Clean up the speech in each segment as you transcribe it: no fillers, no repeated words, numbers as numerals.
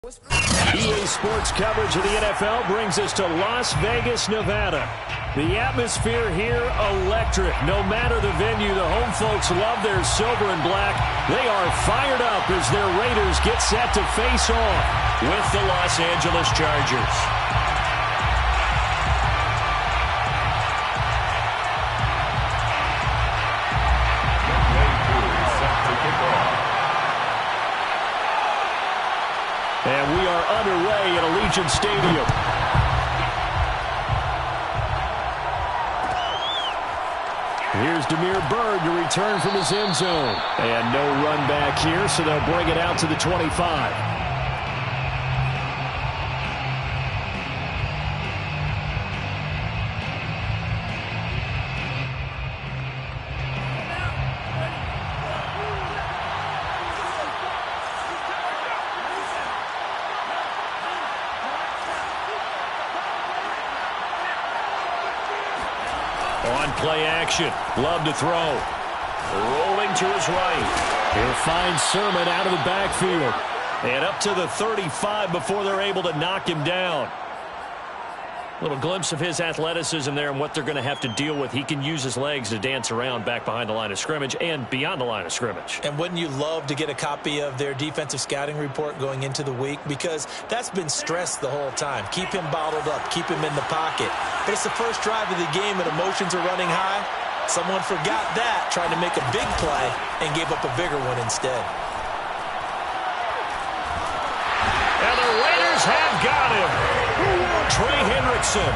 EA Sports coverage of the NFL brings us to Las Vegas, Nevada. The atmosphere here, electric. No matter the venue, the home folks love their silver and black. They are fired up as their Raiders get set to face off with the Los Angeles Chargers. And we are underway at Allegiant Stadium. Here's Damiere Byrd to return from his end zone. And no run back here, so they'll bring it out to the 25. On play action, Love to throw. Rolling to his right. He'll find Sermon out of the backfield. And up to the 35 before they're able to knock him down. Little glimpse of his athleticism there and what they're going to have to deal with. He can use his legs to dance around back behind the line of scrimmage and beyond the line of scrimmage. And wouldn't you love to get a copy of their defensive scouting report going into the week? Because that's been stressed the whole time. Keep him bottled up. Keep him in the pocket. But it's the first drive of the game and emotions are running high. Someone forgot that, trying to make a big play, and gave up a bigger one instead. And the Raiders have got him. Trey Hendrickson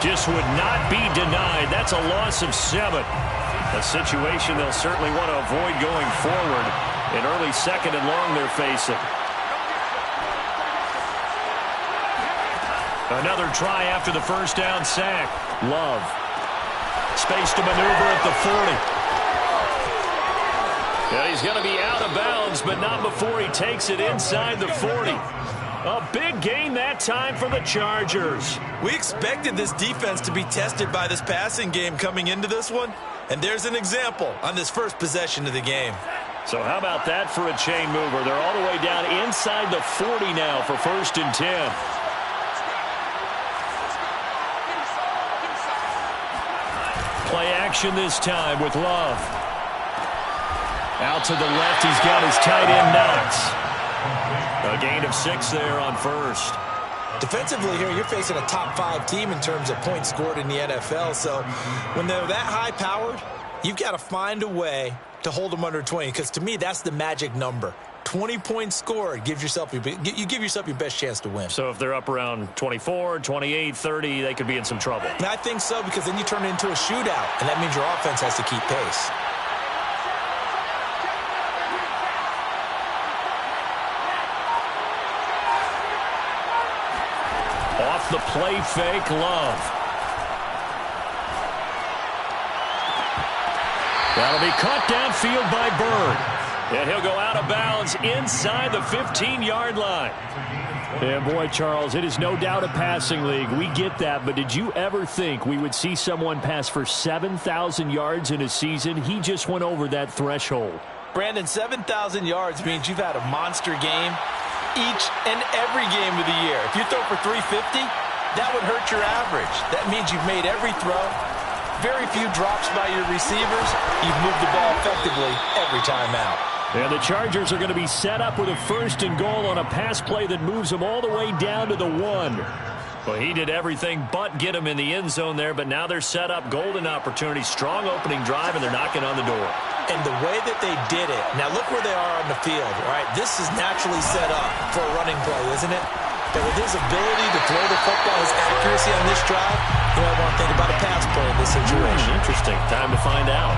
just would not be denied. That's a loss of 7. A situation they'll certainly want to avoid going forward. An early second and long they're facing. Another try after the first down sack. Love. Space to maneuver at the 40. Yeah, he's going to be out of bounds, but not before he takes it inside the 40. A big gain that time for the Chargers. We expected this defense to be tested by this passing game coming into this one. And there's an example on this first possession of the game. So how about that for a chain mover? They're all the way down inside the 40 now for 1st and 10. Play action this time with Love. Out to the left, he's got his tight end Knox. A gain of 6 there on first. Defensively here, you're facing a top 5 team in terms of points scored in the NFL. So when they're that high-powered, you've got to find a way to hold them under 20. Because to me, that's the magic number. 20 points scored gives yourself you give yourself your best chance to win. So if they're up around 24, 28, 30, they could be in some trouble. And I think so, because then you turn it into a shootout, and that means your offense has to keep pace. Off the play fake, Love. That'll be caught downfield by Byrd. And he'll go out of bounds inside the 15-yard line. And boy, Charles, it is no doubt a passing league. We get that, but did you ever think we would see someone pass for 7,000 yards in a season? He just went over that threshold. Brandon, 7,000 yards means you've had a monster game each and every game of the year. If you throw for 350, that would hurt your average. That means you've made every throw. Very few drops by your receivers. You've moved the ball effectively every time out. And the Chargers are going to be set up with a 1st and goal on a pass play that moves them all the way down to the 1. Well, he did everything but get him in the end zone there, but now they're set up. Golden opportunity, strong opening drive, and they're knocking on the door. And the way that they did it, now look where they are on the field, right? This is naturally set up for a running play, isn't it? But with his ability to throw the football, his accuracy on this drive, you might want to think about a pass play in this situation. Interesting. Time to find out.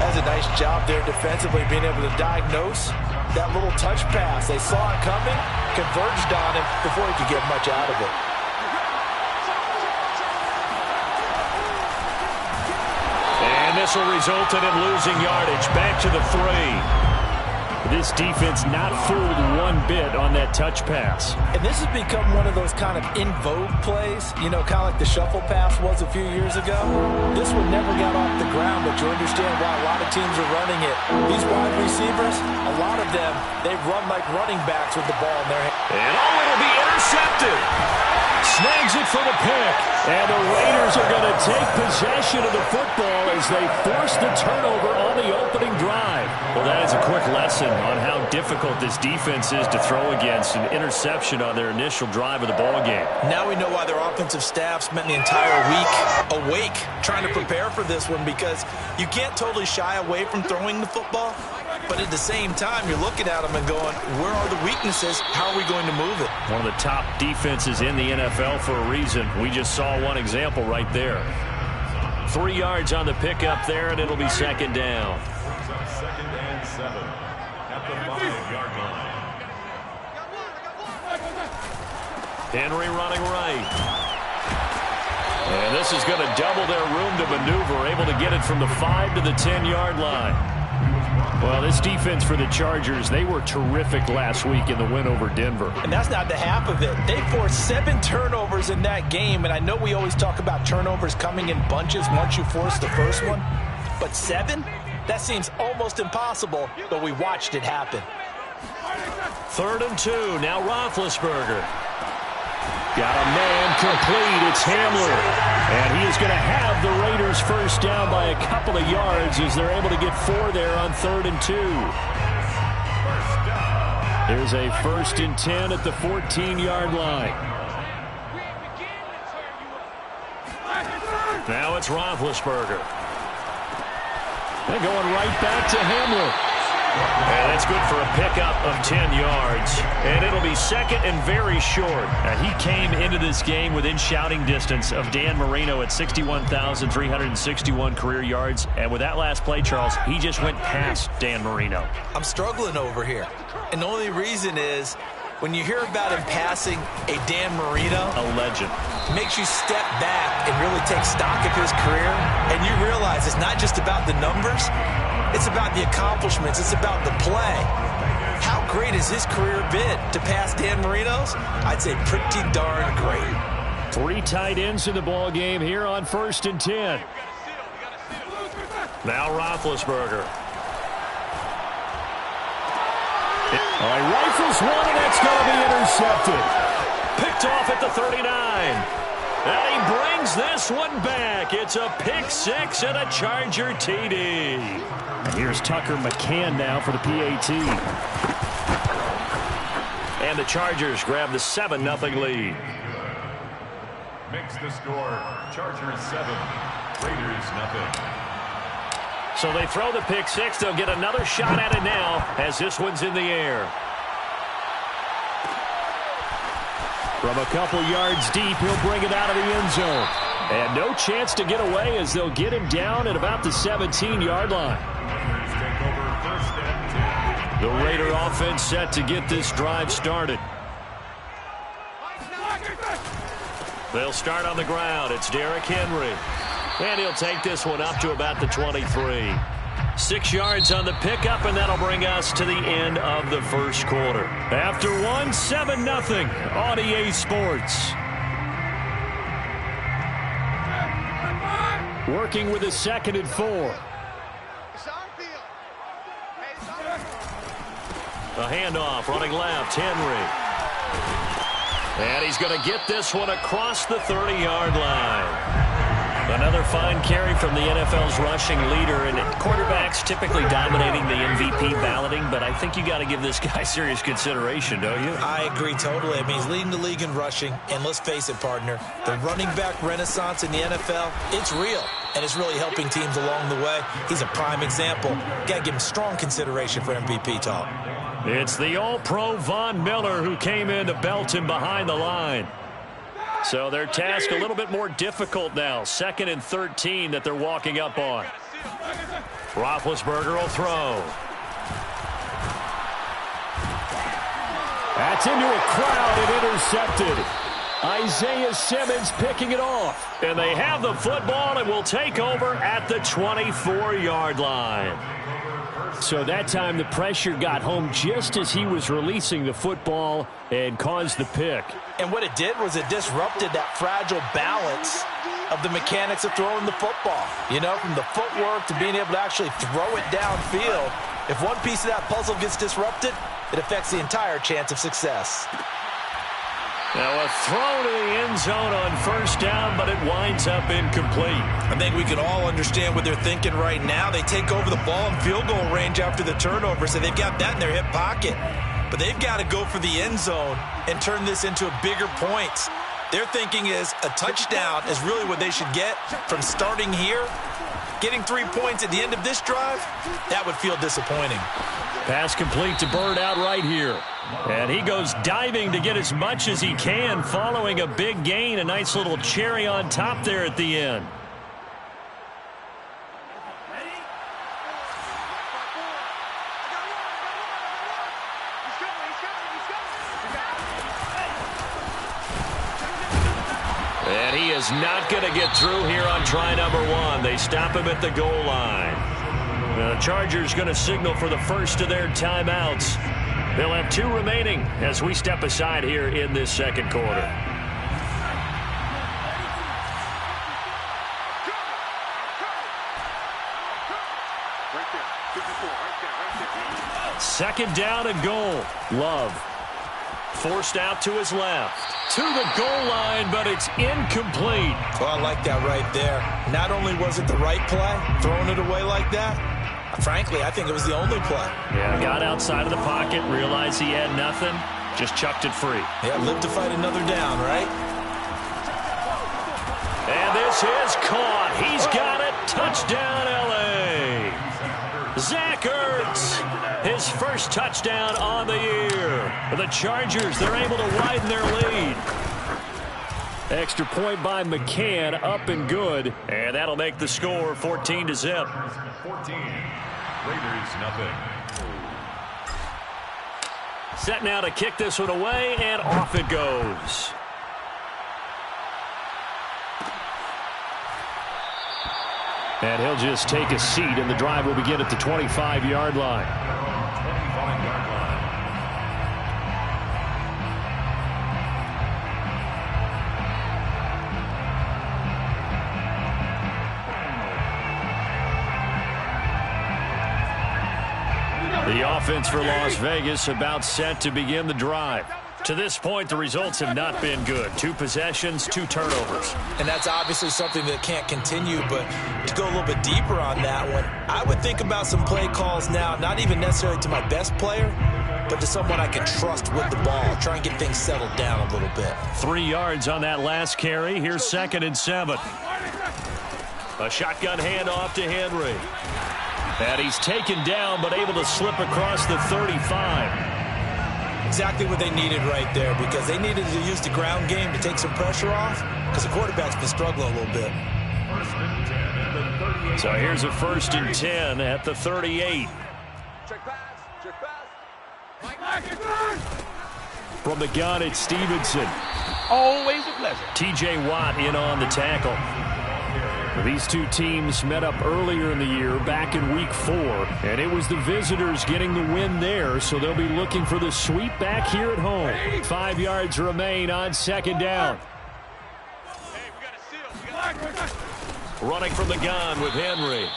That's a nice job there defensively, being able to diagnose that little touch pass. They saw it coming, converged on him before he could get much out of it. And this will result in him losing yardage. Back to the 3. This defense not fooled one bit on that touch pass. And this has become one of those kind of in vogue plays, you know, kind of like the shuffle pass was a few years ago. This one never got off the ground, but you understand why a lot of teams are running it. These wide receivers, a lot of them, they run like running backs with the ball in their hand. And it'll be intercepted. Snags it for the pick. And the Raiders are going to take possession of the football as they force the turnover on the opening drive. Well, that is a quick lesson on how difficult this defense is to throw against. An interception on their initial drive of the ball game. Now we know why their offensive staff spent the entire week awake trying to prepare for this one, because you can't totally shy away from throwing the football. But at the same time, you're looking at them and going, where are the weaknesses? How are we going to move it? One of the top defenses in the NFL for a reason. We just saw one example right there. 3 yards on the pickup there, and it'll be second down. Second and 7 at the 5-yard line. Henry running right. And this is going to double their room to maneuver, able to get it from the 5 to the 10-yard line. Well, this defense for the Chargers, they were terrific last week in the win over Denver. And that's not the half of it. They forced 7 turnovers in that game, and I know we always talk about turnovers coming in bunches once you force the first one, but 7? That seems almost impossible, but we watched it happen. 3rd and 2, now Roethlisberger. Got a man complete. It's Hamler. And he is going to have the Raiders first down by a couple of yards as they're able to get 4 there on 3rd and 2. There's a 1st and 10 at the 14-yard line. Now it's Roethlisberger. They're going right back to Hamler. And that's good for a pickup of 10 yards. And it'll be second and very short. He came into this game within shouting distance of Dan Marino at 61,361 career yards. And with that last play, Charles, he just went past Dan Marino. I'm struggling over here. And the only reason is when you hear about him passing a Dan Marino, a legend, makes you step back and really take stock of his career. And you realize it's not just about the numbers. It's about the accomplishments. It's about the play. How great has his career been? To pass Dan Marino's? I'd say pretty darn great. 3 tight ends in the ball game here on 1st and 10. Now Roethlisberger. Rifles one, and that's going to be intercepted. Picked off at the 39. And he brings this one back. It's a pick 6 and a Charger TD. And here's Tucker McCann now for the PAT. And the Chargers grab the 7-0 lead. Makes the score Chargers 7, Raiders 0. So they throw the pick 6. They'll get another shot at it now as this one's in the air. From a couple yards deep, he'll bring it out of the end zone. And no chance to get away as they'll get him down at about the 17-yard line. The Raider offense set to get this drive started. They'll start on the ground. It's Derrick Henry. And he'll take this one up to about the 23. 6 yards on the pickup, and that'll bring us to the end of the first quarter. After one, 7-0 on EA Sports. Working with a 2nd and 4. A handoff, running left, Henry. And he's going to get this one across the 30-yard line. Another fine carry from the NFL's rushing leader, and quarterbacks typically dominating the MVP balloting, but I think you got to give this guy serious consideration, don't you? I agree totally. I mean, he's leading the league in rushing, and let's face it, partner, the running back renaissance in the NFL, it's real, and it's really helping teams along the way. He's a prime example. Got to give him strong consideration for MVP talk. It's the All-Pro Von Miller who came in to belt him behind the line. So their task a little bit more difficult now. 2nd and 13 that they're walking up on. Roethlisberger will throw. That's into a crowd and intercepted. Isaiah Simmons picking it off. And they have the football and will take over at the 24-yard line. So that time the pressure got home just as he was releasing the football and caused the pick. And what it did was it disrupted that fragile balance of the mechanics of throwing the football. You know, from the footwork to being able to actually throw it downfield. If one piece of that puzzle gets disrupted, it affects the entire chance of success. Now a throw to the end zone on first down, but it winds up incomplete. I think we can all understand what they're thinking right now. They take over the ball in field goal range after the turnover, so they've got that in their hip pocket. But they've got to go for the end zone and turn this into a bigger points. Their thinking is a touchdown is really what they should get from starting here. Getting 3 points at the end of this drive, that would feel disappointing. Pass complete to Bird out right here. And he goes diving to get as much as he can following a big gain. A nice little cherry on top there at the end. And he is not going to get through here on try number 1. They stop him at the goal line. The Chargers going to signal for the first of their timeouts. They'll have 2 remaining as we step aside here in this second quarter. Second down and goal. Love forced out to his left. To the goal line, but it's incomplete. Well, I like that right there. Not only was it the right play, throwing it away like that, frankly, I think it was the only play. Yeah, got outside of the pocket, realized he had nothing, just chucked it free. Yeah, live to fight another down, right? And this is caught. He's got it. Touchdown, L.A. Zach Ertz, his first touchdown on the year. The Chargers, they're able to widen their lead. Extra point by McCann, up and good. And that'll make the score 14-0. 14. Raiders, nothing. Set now to kick this one away, and off it goes. And he'll just take a seat, and the drive will begin at the 25-yard line. 25-yard line. The offense for Las Vegas about set to begin the drive. To this point, the results have not been good. 2 possessions, 2 turnovers. And that's obviously something that can't continue, but to go a little bit deeper on that one, I would think about some play calls now, not even necessarily to my best player, but to someone I can trust with the ball. Try and get things settled down a little bit. 3 yards on that last carry. Here's 2nd and 7. A shotgun handoff to Henry. And he's taken down, but able to slip across the 35. Exactly what they needed right there, because they needed to use the ground game to take some pressure off, because the quarterback's been struggling a little bit. So here's a 1st and 10 at the 38. Check pass. From the gun, it's Stevenson. Always a pleasure. T.J. Watt in on the tackle. These 2 teams met up earlier in the year, back in week 4, and it was the visitors getting the win there, so they'll be looking for the sweep back here at home. 5 yards remain on 2nd down. Running from the gun with Henry.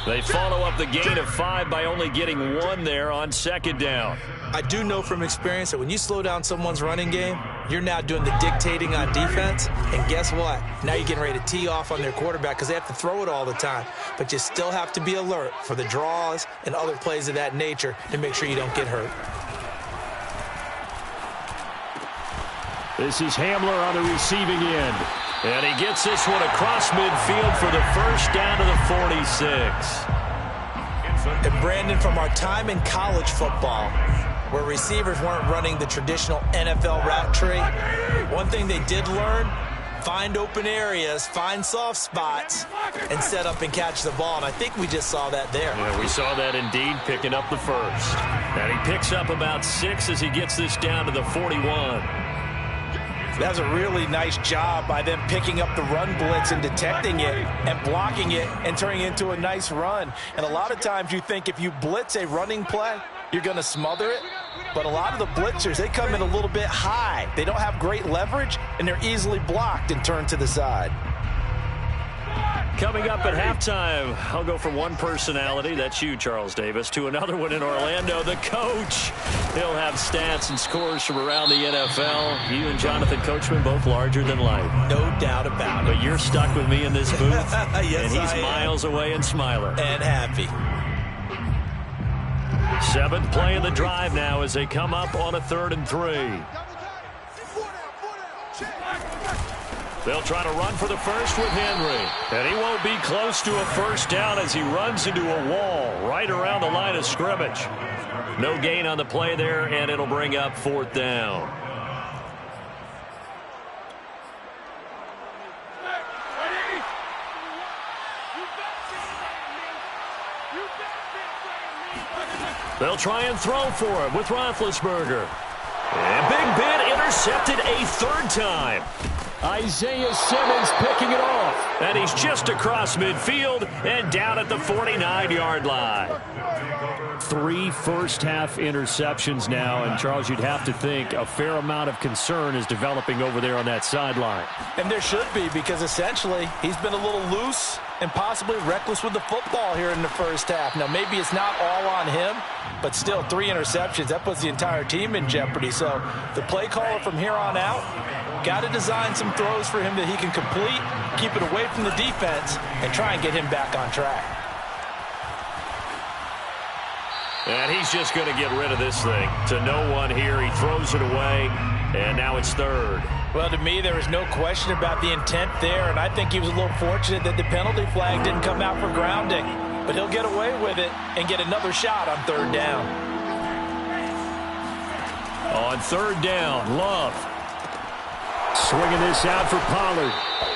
They follow up the gain of 5 by only getting 1 there on 2nd down. I do know from experience that when you slow down someone's running game, you're now doing the dictating on defense. And guess what? Now you're getting ready to tee off on their quarterback because they have to throw it all the time. But you still have to be alert for the draws and other plays of that nature to make sure you don't get hurt. This is Hamler on the receiving end. And he gets this one across midfield for the first down to the 46. And Brandon, from our time in college football, where receivers weren't running the traditional NFL route tree, one thing they did learn, find open areas, find soft spots, and set up and catch the ball. And I think we just saw that there. Yeah, we saw that indeed, picking up the first. And he picks up about 6 as he gets this down to the 41. That's a really nice job by them picking up the run blitz and detecting it and blocking it and turning it into a nice run. And a lot of times you think if you blitz a running play, you're going to smother it. But a lot of the blitzers, they come in a little bit high. They don't have great leverage, and they're easily blocked and turned to the side. Coming up at halftime, I'll go from one personality, that's you, Charles Davis, to another one in Orlando, the coach. He'll have stats and scores from around the NFL. You and Jonathan Coachman both larger than life. No doubt about it. But you're stuck with me in this booth, yes, and he's miles away and smiling. And happy. 7th play of the drive now as they come up on a 3rd and 3. They'll try to run for the first with Henry. And he won't be close to a first down as he runs into a wall right around the line of scrimmage. No gain on the play there, and it'll bring up 4th down. They'll try and throw for him with Roethlisberger. And Big Ben intercepted a 3rd time. Isaiah Simmons picking it off. And he's just across midfield and down at the 49-yard line. 3 first-half interceptions now, and Charles, you'd have to think a fair amount of concern is developing over there on that sideline. And there should be, because essentially he's been a little loose and possibly reckless with the football here in the first half. Now, maybe it's not all on him, but still 3 interceptions. That puts the entire team in jeopardy. So the play caller from here on out got to design some throws for him that he can complete, keep it away from the defense, and try and get him back on track. And he's just going to get rid of this thing to no one here. He throws it away, and now it's 3rd. Well, to me, there was no question about the intent there, and I think he was a little fortunate that the penalty flag didn't come out for grounding. But he'll get away with it and get another shot on 3rd down. On 3rd down, Love. Swinging this out for Pollard.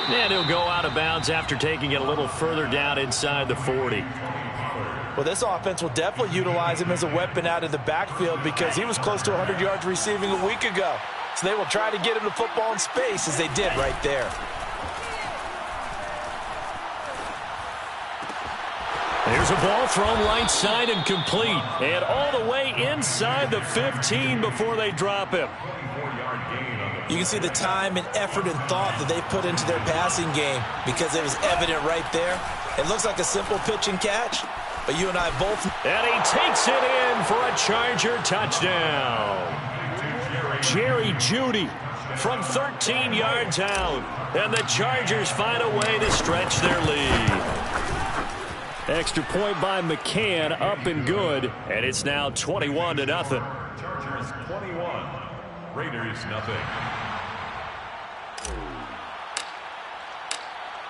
And he'll go out of bounds after taking it a little further down inside the 40. Well, this offense will definitely utilize him as a weapon out of the backfield because he was close to 100 yards receiving a week ago. So they will try to get him the football in space as they did right there. There's a ball thrown right side and complete. And all the way inside the 15 before they drop him. You can see the time and effort and thought that they put into their passing game because it was evident right there. It looks like a simple pitch and catch, but you and I both. And he takes it in for a Charger touchdown. Jerry Jeudy from 13 yards out. And the Chargers find a way to stretch their lead. Extra point by McCann, up and good. And it's now 21-0. Chargers 21, Raiders nothing.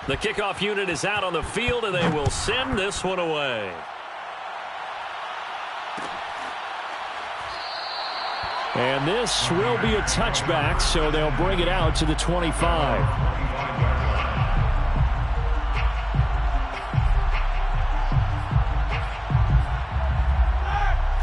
The kickoff unit is out on the field, and they will send this one away. And this will be a touchback, so they'll bring it out to the 25.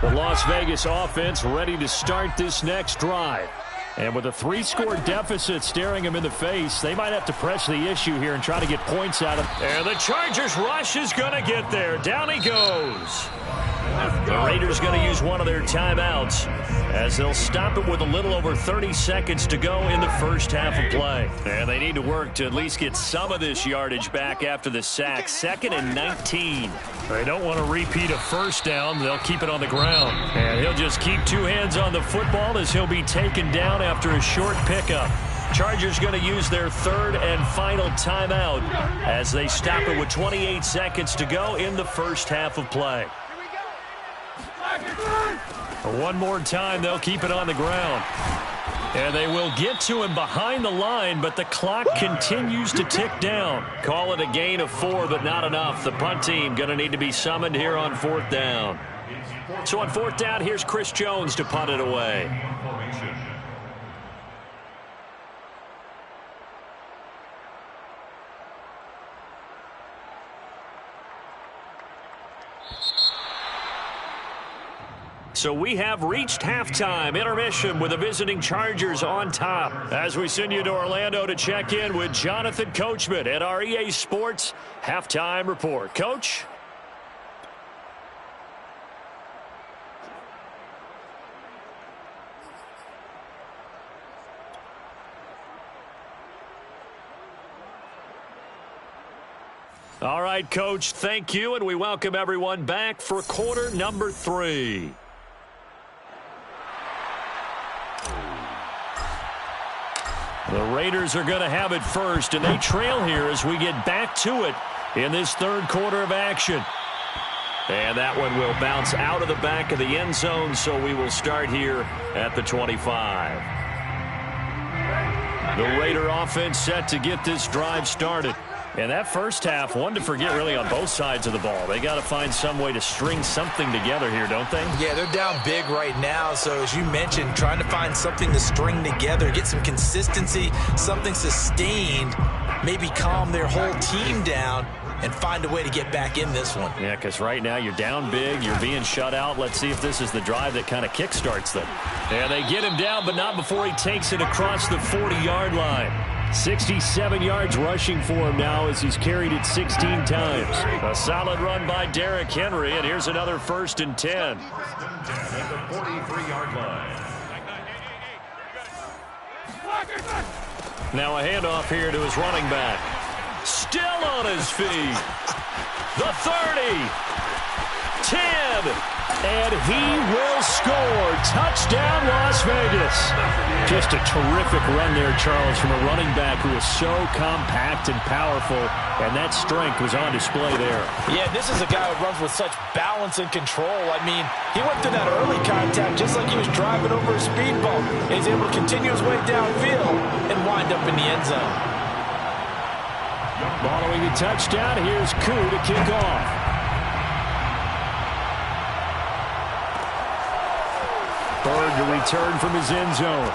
The Las Vegas offense ready to start this next drive. And with a 3-score deficit staring them in the face, they might have to press the issue here and try to get points out of it. And the Chargers rush is going to get there. Down he goes. The Raiders going to use one of their timeouts as they'll stop it with a little over 30 seconds to go in the first half of play. And they need to work to at least get some of this yardage back after the sack. 2nd and 19. They don't want to repeat a first down. They'll keep it on the ground. And he'll just keep 2 hands on the football as he'll be taken down after a short pickup. Chargers going to use their 3rd and final timeout as they stop it with 28 seconds to go in the first half of play. One more time, they'll keep it on the ground. And they will get to him behind the line, but the clock continues to tick down. Call it a gain of 4, but not enough. The punt team going to need to be summoned here on 4th down. So on 4th down, here's Chris Jones to punt it away. So we have reached halftime, intermission with the visiting Chargers on top. As we send you to Orlando to check in with Jonathan Coachman at our EA Sports Halftime Report. Coach? All right, Coach, thank you, and we welcome everyone back for quarter number 3. The Raiders are going to have it first, and they trail here as we get back to it in this third quarter of action. And that one will bounce out of the back of the end zone, so we will start here at the 25. The Raider offense set to get this drive started. And that first half, one to forget really on both sides of the ball. They got to find some way to string something together here, don't they? Yeah, they're down big right now. So as you mentioned, trying to find something to string together, get some consistency, something sustained, maybe calm their whole team down and find a way to get back in this one. Yeah, because right now you're down big, you're being shut out. Let's see if this is the drive that kind of kickstarts them. And they get him down, but not before he takes it across the 40-yard line. 67 yards rushing for him now as he's carried it 16 times. A solid run by Derrick Henry, and here's another 1st and 10. At the 43-yard line. Now a handoff here to his running back. Still on his feet. The 30. 10. And he will score. Touchdown, Las Vegas. Just a terrific run there, Charles, from a running back who is so compact and powerful, and that strength was on display there. Yeah, this is a guy who runs with such balance and control. I mean, he went through that early contact just like he was driving over a speed bump. And he's able to continue his way downfield and wind up in the end zone. Following the touchdown, here's Koo to kick off. Bird to return from his end zone.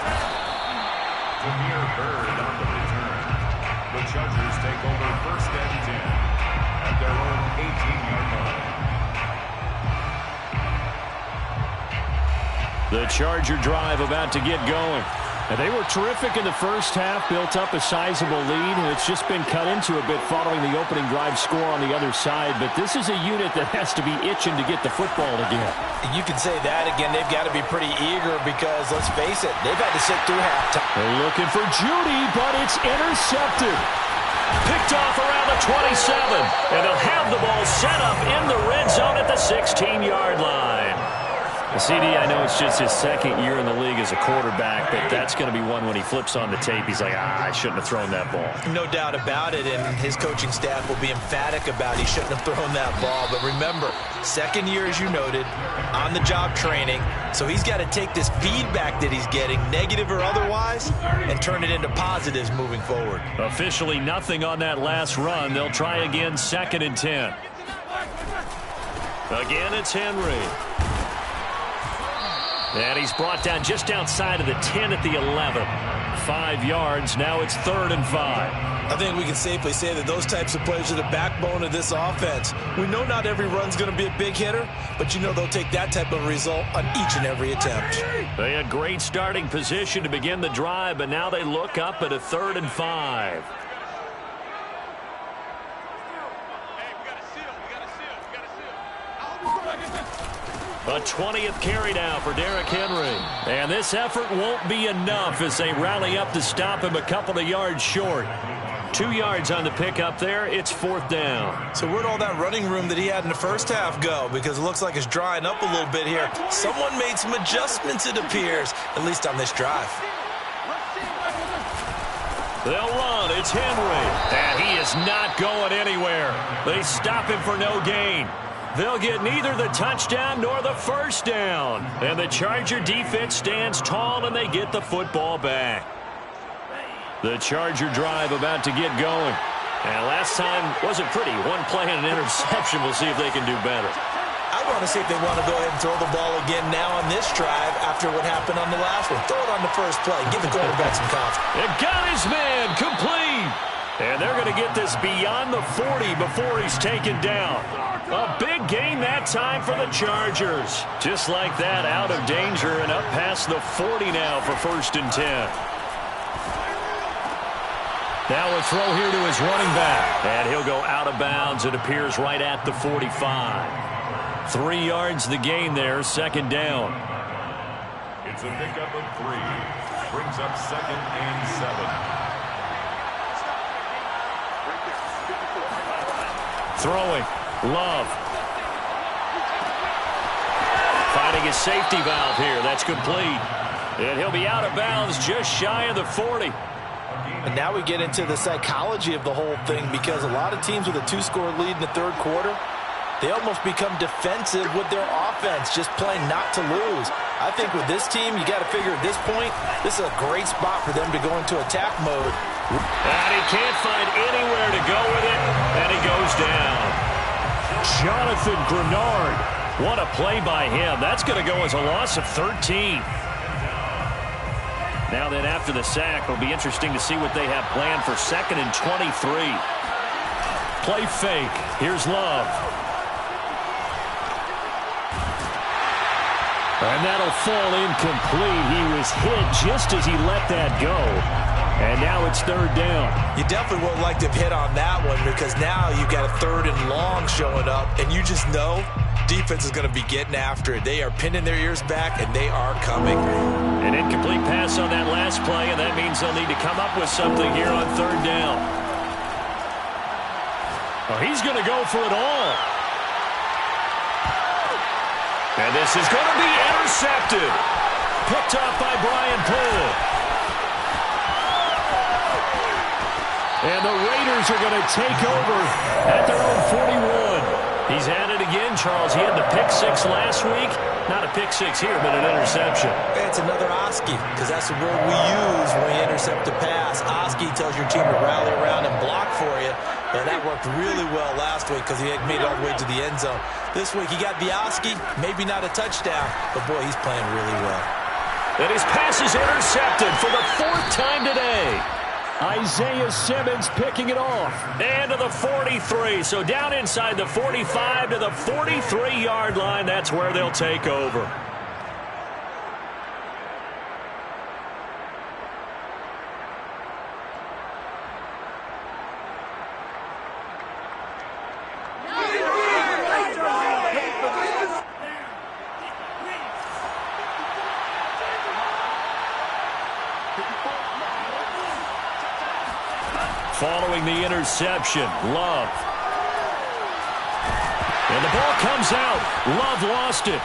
Damiere Byrd on the return. The Chargers take over 1st and 10 at their own 18-yard line. The Charger drive about to get going. And they were terrific in the first half, built up a sizable lead, and it's just been cut into a bit following the opening drive score on the other side. But this is a unit that has to be itching to get the football again. You can say that again. They've got to be pretty eager because, let's face it, they've had to sit through halftime. They're looking for Judy, but it's intercepted. Picked off around the 27, and they'll have the ball set up in the red zone at the 16-yard line. CD, I know it's just his 2nd year in the league as a quarterback, but that's going to be one when he flips on the tape. He's like, I shouldn't have thrown that ball. No doubt about it, and his coaching staff will be emphatic about he shouldn't have thrown that ball. But remember, 2nd year, as you noted, on-the-job training, so he's got to take this feedback that he's getting, negative or otherwise, and turn it into positives moving forward. Officially nothing on that last run. They'll try again, 2nd and 10. Again, it's Henry. And he's brought down just outside of the 10 at the 11. 5 yards. Now it's 3rd and 5. I think we can safely say that those types of plays are the backbone of this offense. We know not every run's going to be a big hitter, but you know they'll take that type of result on each and every attempt. They had great starting position to begin the drive, but now they look up at a 3rd and 5. A 20th carry now for Derrick Henry. And this effort won't be enough as they rally up to stop him a couple of yards short. 2 yards on the pickup there. It's 4th down. So where'd all that running room that he had in the first half go? Because it looks like it's drying up a little bit here. Someone made some adjustments, it appears, at least on this drive. They'll run. It's Henry. And he is not going anywhere. They stop him for no gain. They'll get neither the touchdown nor the first down. And the Charger defense stands tall, and they get the football back. The Charger drive about to get going. And last time wasn't pretty. One play and an interception. We'll see if they can do better. I want to see if they want to go ahead and throw the ball again now on this drive after what happened on the last one. Throw it on the first play. Give the quarterback some confidence. It got his man complete. And they're going to get this beyond the 40 before he's taken down. A big gain that time for the Chargers. Just like that, out of danger and up past the 40 now for 1st and 10. Now a throw here to his running back. And he'll go out of bounds. It appears right at the 45. 3 yards the gain there, 2nd down. It's a pickup of 3. Brings up 2nd and 7. Throwing. Love. Finding his safety valve here. That's complete. And he'll be out of bounds just shy of the 40. And now we get into the psychology of the whole thing, because a lot of teams with a 2-score lead in the 3rd quarter, they almost become defensive with their offense, just playing not to lose. I think with this team, you got to figure at this point, this is a great spot for them to go into attack mode. And he can't find anywhere to go with it, and he goes down. Jonathan Grenard. What a play by him. That's going to go as a loss of 13. Now then, after the sack, it'll be interesting to see what they have planned for 2nd and 23. Play fake. Here's Love. And that'll fall incomplete. He was hit just as he let that go. And now it's 3rd down. You definitely would like to have hit on that one, because now you've got a 3rd and long showing up, and you just know defense is going to be getting after it. They are pinning their ears back, and they are coming. An incomplete pass on that last play, and that means they'll need to come up with something here on 3rd down. Oh, he's going to go for it all. And this is going to be intercepted. Picked up by Brian Poole. And the Raiders are going to take over at their own 41. He's at it again, Charles. He had the pick 6 last week. Not a pick 6 here, but an interception. It's another Oski, because that's the word we use when you intercept a pass. Oski tells your team to rally around and block for you. And that worked really well last week, because he had made it all the way to the end zone. This week he got the Oski, maybe not a touchdown, but boy, he's playing really well. And his pass is intercepted for the 4th time today. Isaiah Simmons picking it off. And to the 43. So down inside the 45 to the 43-yard line. That's where they'll take over. Following the interception, Love. And the ball comes out. Love lost it.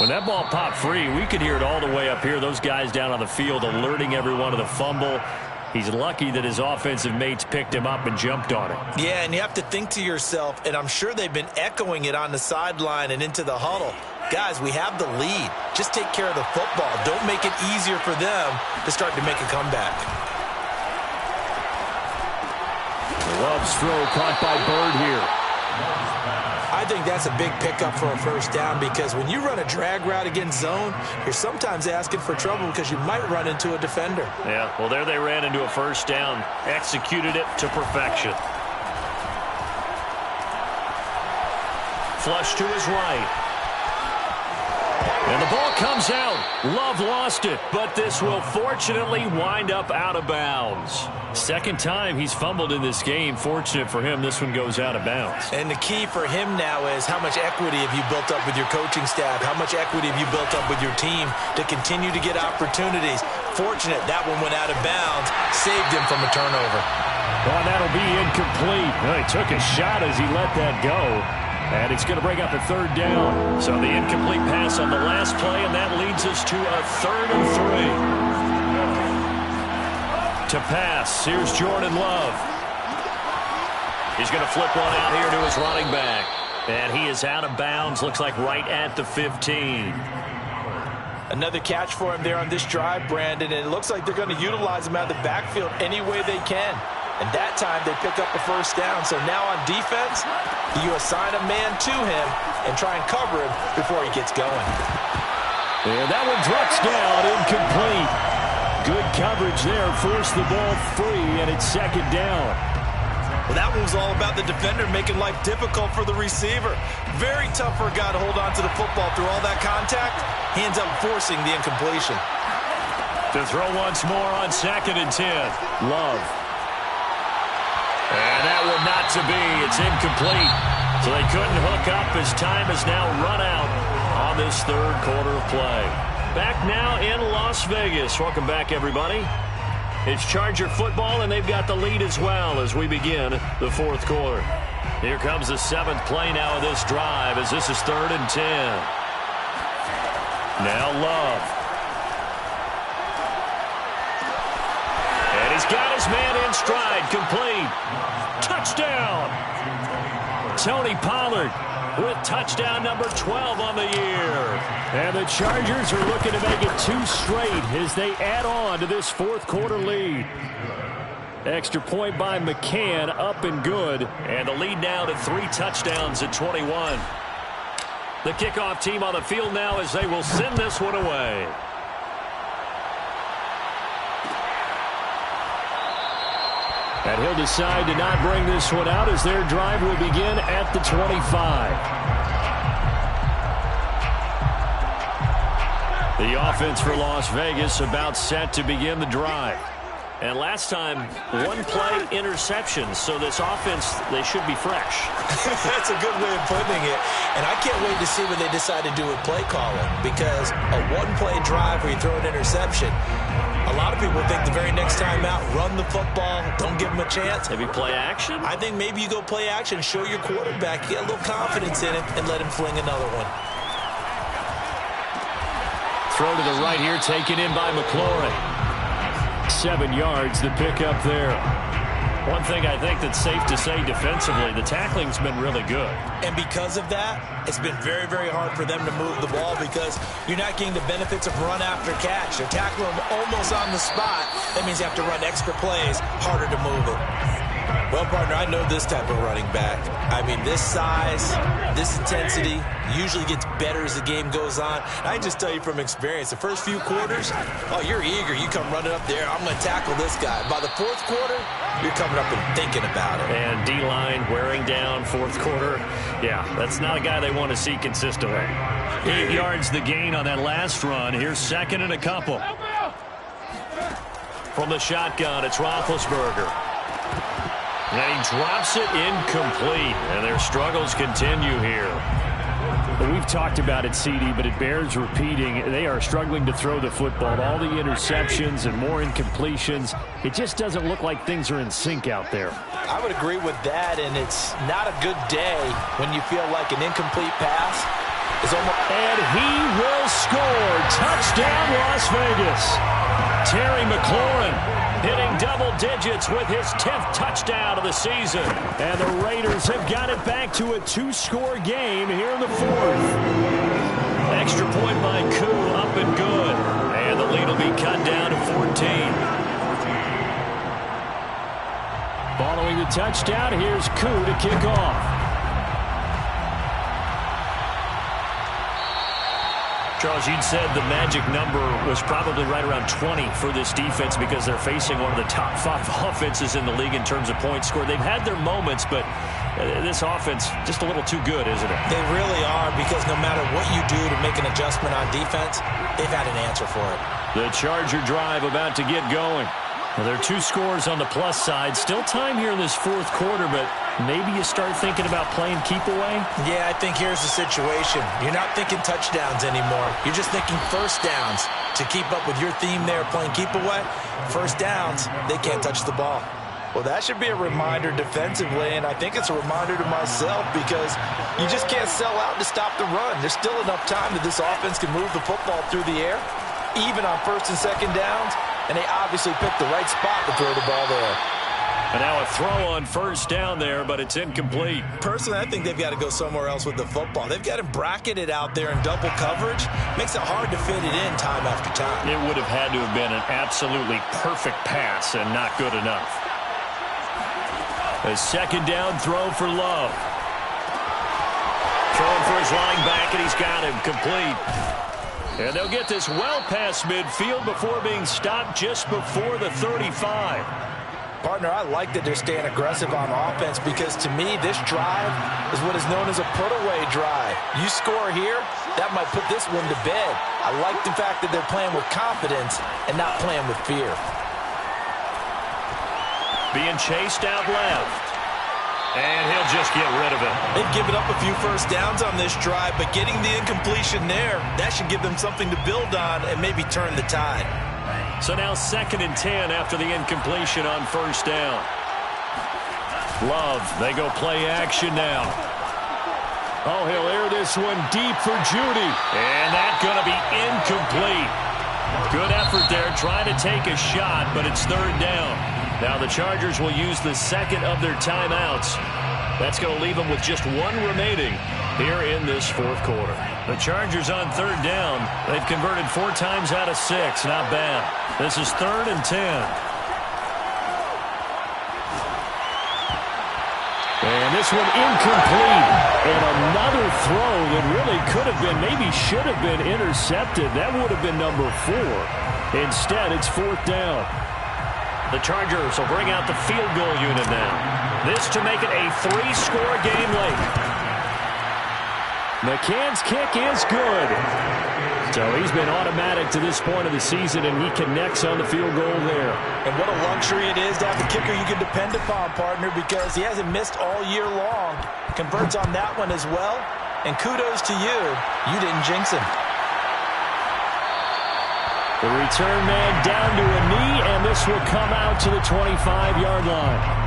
When that ball popped free, we could hear it all the way up here. Those guys down on the field alerting everyone of the fumble. He's lucky that his offensive mates picked him up and jumped on it. Yeah, and you have to think to yourself, and I'm sure they've been echoing it on the sideline and into the huddle. Guys, we have the lead. Just take care of the football. Don't make it easier for them to start to make a comeback. Love's throw caught by Bird here. I think that's a big pickup for a 1st down, because when you run a drag route against zone, you're sometimes asking for trouble because you might run into a defender. Yeah, well, there they ran into a 1st down. Executed it to perfection. Flush to his right. And the ball comes out. Love lost it, but this will fortunately wind up out of bounds. 2nd time he's fumbled in this game. Fortunate for him, this one goes out of bounds. And the key for him now is how much equity have you built up with your coaching staff? How much equity have you built up with your team to continue to get opportunities? Fortunate that one went out of bounds, saved him from a turnover. Well, that'll be incomplete. Well, he took a shot as he let that go. And it's going to bring up a 3rd down. So the incomplete pass on the last play, and that leads us to a 3rd and 3. To pass, here's Jordan Love. He's going to flip one out here to his running back. And he is out of bounds, looks like right at the 15. Another catch for him there on this drive, Brandon, and it looks like they're going to utilize him out of the backfield any way they can. And that time they pick up a 1st down. So now on defense, you assign a man to him and try and cover him before he gets going. And that one drops down, incomplete. Good coverage there, forced the ball free, and it's second down. Well, that one was all about the defender making life difficult for the receiver. Very tough for a guy to hold on to the football through all that contact. He ends up forcing the incompletion. To throw once more on 2nd and 10. Love. And that one not to be. It's incomplete. So they couldn't hook up as time has now run out on this third quarter of play. Back now in Las Vegas. Welcome back, everybody. It's Charger football, and they've got the lead as well as we begin the fourth quarter. Here comes the 7th play now of this drive as this is 3rd and 10. Now Love. And he's got his man in stride, complete. Touchdown! Tony Pollard with touchdown number 12 on the year. And the Chargers are looking to make it 2 straight as they add on to this fourth quarter lead. Extra point by McCann, up and good. And the lead now to 3 touchdowns at 21. The kickoff team on the field now as they will send this one away. And he'll decide to not bring this one out as their drive will begin at the 25. The offense for Las Vegas about set to begin the drive. And last time, 1-play interception. So this offense, they should be fresh. That's a good way of putting it. And I can't wait to see what they decide to do with play calling. Because a 1-play drive where you throw an interception, a lot of people think the very next time out, run the football, don't give them a chance. Maybe play action? I think maybe you go play action, show your quarterback, get a little confidence in him, and let him fling another one. Throw to the right here, taken in by McLaurin. 7 yards, the pickup there. One thing I think that's safe to say defensively, the tackling's been really good. And because of that, it's been very, very hard for them to move the ball because you're not getting the benefits of run after catch. They're tackling them almost on the spot. That means you have to run extra plays, harder to move it. Well, partner, I know this type of running back. I mean, this size, this intensity usually gets better as the game goes on. I just tell you from experience, the first few quarters, oh, you're eager. You come running up there, I'm going to tackle this guy. By the fourth quarter, you're coming up and thinking about it. And D-line wearing down fourth quarter. Yeah, that's not a guy they want to see consistently. 8 yards the gain on that last run. Here's 2nd and a couple. From the shotgun, it's Roethlisberger. And he drops it incomplete. And their struggles continue here. We've talked about it, CD, but it bears repeating. They are struggling to throw the football. All the interceptions and more incompletions. It just doesn't look like things are in sync out there. I would agree with that, and it's not a good day when you feel like an incomplete pass is almost... And he will score. Touchdown, Las Vegas. Terry McLaurin hitting double digits with his 10th touchdown of the season. And the Raiders have got it back to a 2-score game here in the fourth. Extra point by Koo, up and good. And the lead will be cut down to 14. Following the touchdown, here's Koo to kick off. Charles, you'd said the magic number was probably right around 20 for this defense because they're facing one of the top 5 offenses in the league in terms of points scored. They've had their moments, but this offense just a little too good, isn't it? They really are, because no matter what you do to make an adjustment on defense, they've had an answer for it. The Charger drive about to get going. Well, there are 2 scores on the plus side. Still time here in this fourth quarter, but maybe you start thinking about playing keep away? Yeah, I think here's the situation. You're not thinking touchdowns anymore. You're just thinking first downs. To keep up with your theme there, playing keep away, first downs, they can't touch the ball. Well, that should be a reminder defensively, and I think it's a reminder to myself because you just can't sell out to stop the run. There's still enough time that this offense can move the football through the air, even on first and second downs, and they obviously picked the right spot to throw the ball there. And now a throw on first down there, but it's incomplete. Personally, I think they've got to go somewhere else with the football. They've got him bracketed out there in double coverage. Makes it hard to fit it in time after time. It would have had to have been an absolutely perfect pass and not good enough. A second down throw for Love. Throwing for his line back, and he's got him complete. And they'll get this well past midfield before being stopped just before the 35. Partner, I like that they're staying aggressive on offense because to me, this drive is what is known as a put-away drive. You score here, that might put this one to bed. I like the fact that they're playing with confidence and not playing with fear. Being chased out left. And he'll just get rid of it. They've given up a few first downs on this drive, but getting the incompletion there, that should give them something to build on and maybe turn the tide. So now 2nd and 10 after the incompletion on first down. Love, they go play action now. Oh, he'll air this one deep for Judy. And that's going to be incomplete. Good effort there trying to take a shot, but it's 3rd down. Now the Chargers will use the 2nd of their timeouts. That's going to leave them with just 1 remaining here in this 4th quarter. The Chargers on 3rd down. They've converted 4 times out of 6. Not bad. This is 3rd and 10. And this one incomplete. And another throw that really could have been, maybe should have been intercepted. That would have been number 4. Instead, it's 4th down. The Chargers will bring out the field goal unit now. This to make it a 3-score game late. McCann's kick is good. So he's been automatic to this point of the season, and he connects on the field goal there. And what a luxury it is to have a kicker you can depend upon, partner, because he hasn't missed all year long. Converts on that one as well. And kudos to you. You didn't jinx him. The return man down to a knee, and this will come out to the 25-yard line.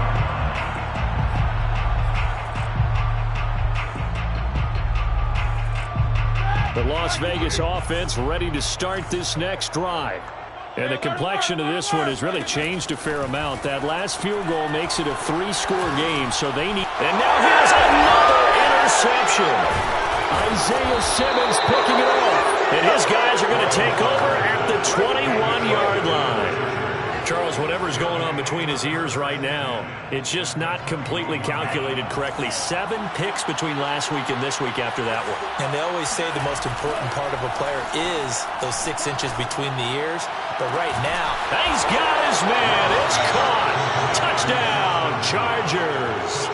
The Las Vegas offense ready to start this next drive. And the complexion of this one has really changed a fair amount. That last field goal makes it a 3-score game, so they need... And now here's another interception. Isaiah Simmons picking it off. And his guys are going to take over at the 21-yard line. Charles, whatever's going on between his ears right now, it's just not completely calculated correctly. 7 picks between last week and this week after that one. And they always say the most important part of a player is those 6 inches between the ears. But right now, he's got his man. It's caught. Touchdown, Chargers.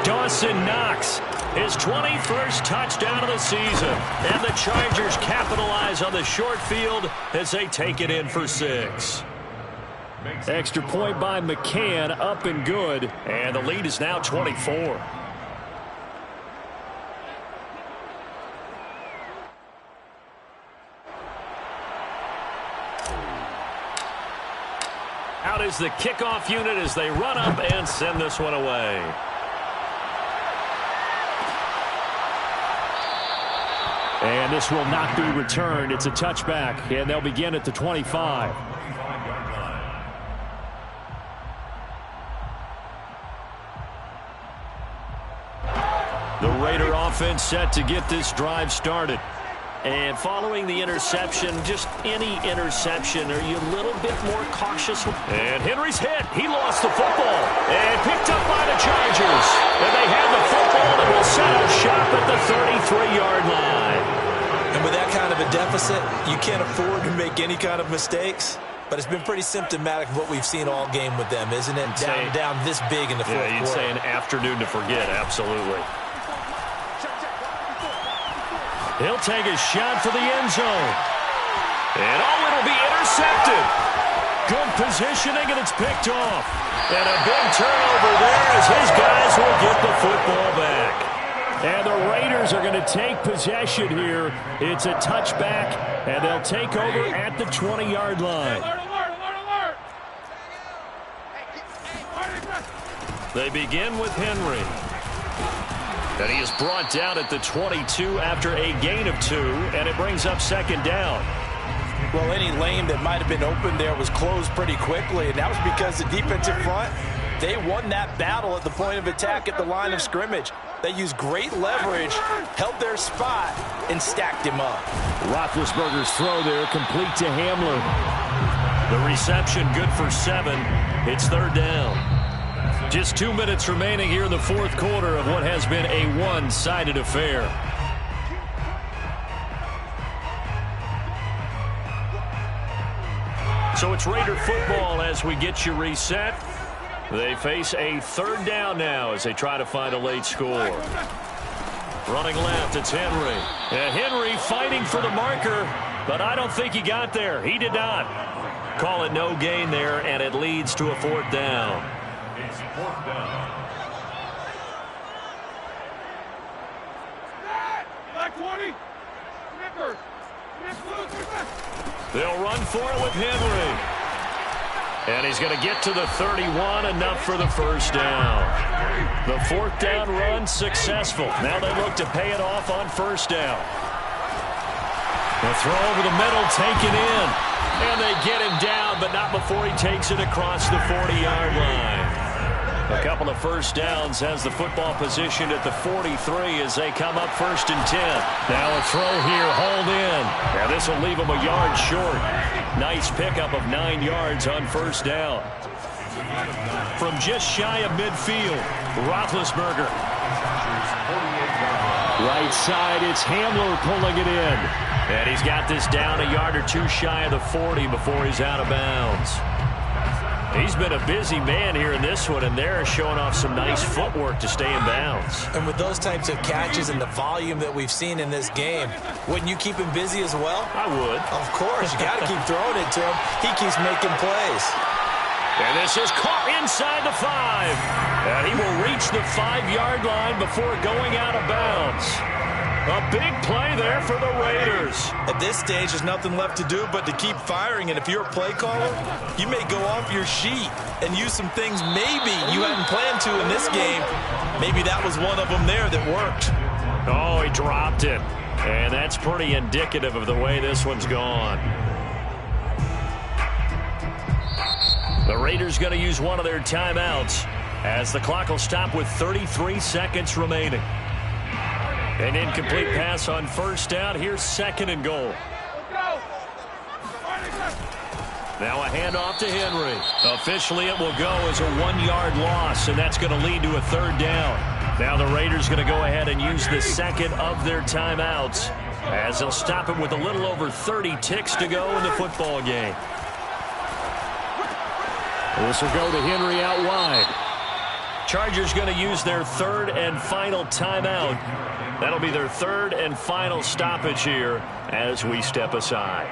Dawson Knox, his 21st touchdown of the season. And the Chargers capitalize on the short field as they take it in for 6. Extra point by McCann, up and good. And the lead is now 24. Out is the kickoff unit as they run up and send this one away. And this will not be returned. It's a touchback, and they'll begin at the 25. The Raider offense set to get this drive started. And following the interception, just any interception, are you a little bit more cautious? And Henry's hit. He lost the football. And picked up by the Chargers. And they have the football and will set up shop at the 33-yard line. And with that kind of a deficit, you can't afford to make any kind of mistakes. But it's been pretty symptomatic of what we've seen all game with them, isn't it? Down this big in the fourth quarter. Yeah, you'd say an afternoon to forget, absolutely. He'll take a shot for the end zone. And it'll be intercepted. Good positioning, and it's picked off. And a big turnover there as his guys will get the football back. And the Raiders are going to take possession here. It's a touchback, and they'll take over at the 20-yard line. They begin with Henry. And he is brought down at the 22 after a gain of 2, and it brings up 2nd down. Well, any lane that might have been open there was closed pretty quickly, and that was because the defensive front, they won that battle at the point of attack at the line of scrimmage. They used great leverage, held their spot, and stacked him up. Roethlisberger's throw there, complete to Hamler. The reception good for 7. It's 3rd down. Just 2 minutes remaining here in the fourth quarter of what has been a one-sided affair. So it's Raider football as we get you reset. They face a third down now as they try to find a late score. Running left, it's Henry. And Henry fighting for the marker, but I don't think he got there. He did not. Call it no gain there, and it leads to a fourth down. It's fourth down. Black 20. They'll run for it with Henry. And he's going to get to the 31, enough for the first down. The fourth down run successful. Now they look to pay it off on first down. The throw over the middle, taken in. And they get him down, but not before he takes it across the 40-yard line. A couple of first downs has the football positioned at the 43 as they come up 1st and 10. Now a throw here, hauled in. Now this will leave him a yard short. Nice pickup of 9 yards on first down. From just shy of midfield, Roethlisberger. Right side, it's Hamler pulling it in. And he's got this down a yard or two shy of the 40 before he's out of bounds. He's been a busy man here in this one, and they're showing off some nice footwork to stay in bounds. And with those types of catches and the volume that we've seen in this game, wouldn't you keep him busy as well? I would. Of course. You got to keep throwing it to him. He keeps making plays. And this is caught inside the 5. And he will reach the 5-yard line before going out of bounds. A big play there for the Raiders. At this stage, there's nothing left to do but to keep firing. And if you're a play caller, you may go off your sheet and use some things maybe you hadn't planned to in this game. Maybe that was one of them there that worked. Oh, he dropped it. And that's pretty indicative of the way this one's gone. The Raiders going to use one of their timeouts as the clock will stop with 33 seconds remaining. An incomplete pass on first down. Here's 2nd and goal. Now a handoff to Henry. Officially it will go as a 1-yard loss, and that's going to lead to a third down. Now the Raiders going to go ahead and use the second of their timeouts as they'll stop it with a little over 30 ticks to go in the football game. This will go to Henry out wide. Chargers going to use their third and final timeout. That'll be their third and final stoppage here as we step aside.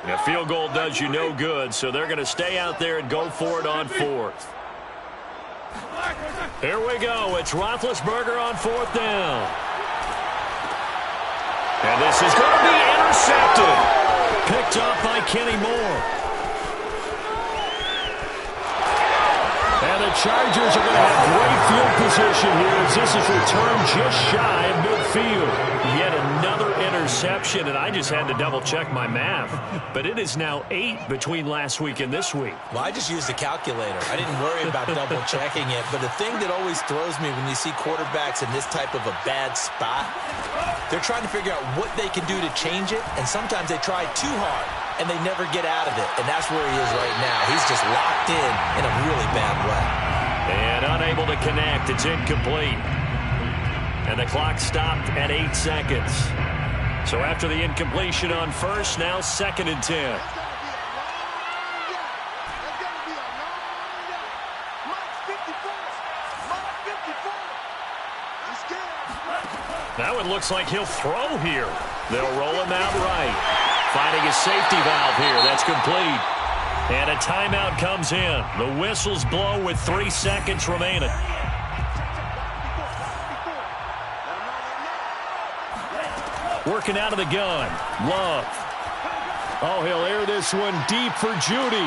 A field goal does you no good, so they're going to stay out there and go for it on 4th. Here we go. It's Roethlisberger on 4th down. And this is going to be intercepted. Picked up by Kenny Moore. And the Chargers are going to have great field position here as this is returned just shy of midfield. Yet another interception, and I just had to double-check my math. But it is now 8 between last week and this week. Well, I just used a calculator. I didn't worry about double-checking it. But the thing that always throws me when you see quarterbacks in this type of a bad spot, they're trying to figure out what they can do to change it, and sometimes they try too hard. And they never get out of it. And that's where he is right now. He's just locked in a really bad way. And unable to connect. It's incomplete. And the clock stopped at 8 seconds. So after the incompletion on first, now 2nd and 10. That one looks like he'll throw here. They'll roll him out right. Finding a safety valve here. That's complete. And a timeout comes in. The whistles blow with 3 seconds remaining. Working out of the gun. Love. Oh, he'll air this one deep for Judy.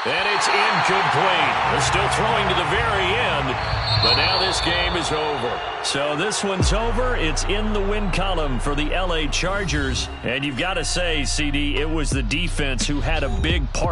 And it's incomplete. They're still throwing to the very end. But now this game is over. So this one's over. It's in the win column for the LA Chargers. And you've got to say, CD, it was the defense who had a big part.